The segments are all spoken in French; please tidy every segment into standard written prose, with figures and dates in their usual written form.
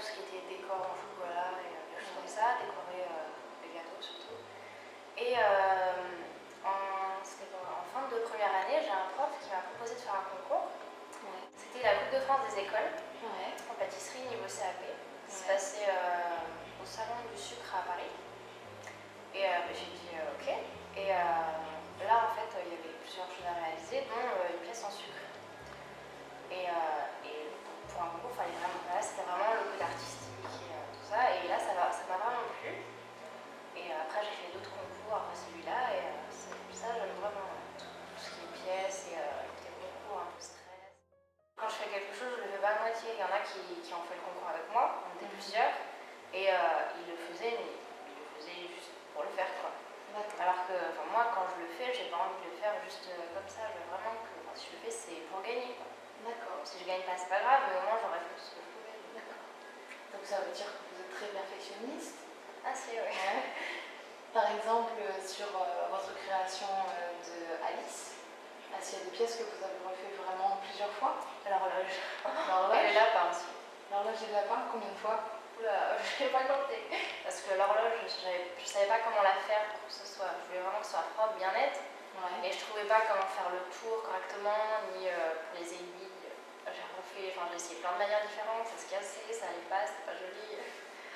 tout ce qui était décor en chocolat et des choses comme ça, décorer les gâteaux surtout. Et en fin de première année, j'ai un prof qui m'a proposé de faire un concours. Ouais. C'était la Coupe de France des écoles Ouais. en pâtisserie niveau CAP. Ça se passait au Salon du Sucre à Paris. Et j'ai dit ok. Et là, en fait, il y avait plusieurs choses à réaliser, dont une pièce en sucre. Et pour un concours, là, c'était vraiment le côté artistique et tout ça. Et là, ça m'a vraiment plu. Et après, j'ai fait d'autres concours après celui-là. Et ça, j'aime vraiment tout ce qui est pièces et les concours, un peu stress. Quand je fais quelque chose, je le fais pas à moitié. Il y en a qui ont fait le concours avec moi, on était plusieurs. Et ils le faisaient, mais ils le faisaient juste pour le faire, quoi. Alors que moi, quand je le fais, j'ai pas envie de le faire juste comme ça. Je veux vraiment que si je le fais, c'est pour gagner, quoi. D'accord. Si je gagne pas, c'est pas grave, mais au moins j'aurais fait tout ce que je pouvais. D'accord. Donc ça veut dire que vous êtes très perfectionniste. Ah si, oui. Par exemple, sur votre création de Alice, est-ce qu'il y a des pièces que vous avez refait vraiment plusieurs fois? L'horloge. L'horloge. Et le lapin aussi. L'horloge et le lapin, combien de fois? Oula, je n'ai pas compté. Parce que l'horloge, je savais pas comment la faire pour que ce soit. Je voulais vraiment que ce soit propre, bien net. Ouais. Et je trouvais pas comment faire le tour correctement, ni pour les aiguilles. J'ai essayé plein de manières différentes, ça se cassait, ça allait pas, c'était pas joli.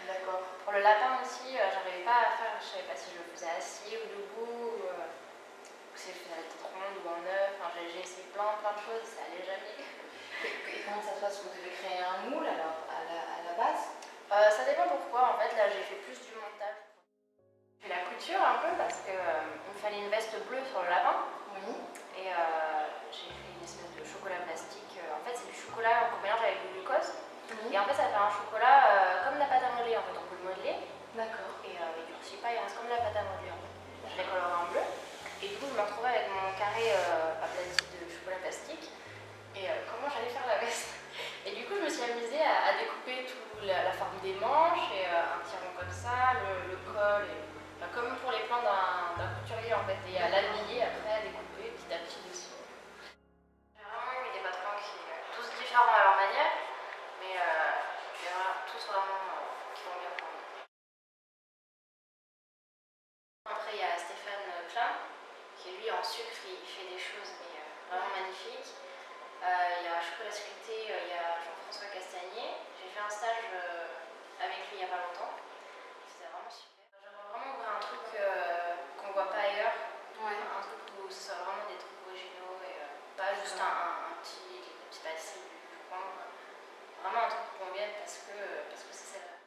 D'accord. Pour le lapin aussi, j'arrivais pas à faire, je savais pas si je le faisais assis ou debout, ou si je faisais la tête ronde ou en œuf. J'ai essayé plein de choses, ça allait jamais. Et comment ça se passe? Vous devez créer un moule alors à la base? Ça dépend pourquoi, en fait, là j'ai fait plus du montage. J'ai fait la couture un peu parce qu'il me fallait une veste bleue sur le lapin. Oui. Et j'ai fait une espèce de chocolat plastique. En fait, c'est du chocolat qu'on mélange avec du glucose. Et en fait, ça fait un chocolat comme la pâte à modeler. En fait, on peut le modeler. D'accord. Et il durcit pas, il reste comme la pâte à modeler. En fait. Je l'ai coloré en bleu. Et du coup, je me retrouvais avec mon carré aplati de chocolat plastique. Et comment j'allais faire la veste? Et du coup, je me suis amusée à découper la forme des manches et un petit rond comme ça, le col, comme pour les plans d'un couturier en fait, et à l'habiller après, à découper petit à petit dessus. J'ai vraiment eu des patrons qui tous différents à leur manière, mais tous vraiment qui vont bien pour moi. Après, il y a Stéphane Klein, qui lui en sucre, il fait des choses mais, vraiment magnifiques. Il y a Chocolat Sculpté, il y a Jean-François Castagnier. J'ai fait un stage avec lui il n'y a pas longtemps. C'était vraiment super. J'aimerais vraiment ouvrir un truc qu'on ne voit pas ailleurs. Ouais. Un truc où ce soit vraiment des trucs originaux et pas juste un petit pâtisserie du coin. Vraiment un truc qui convienne parce que c'est celle-là.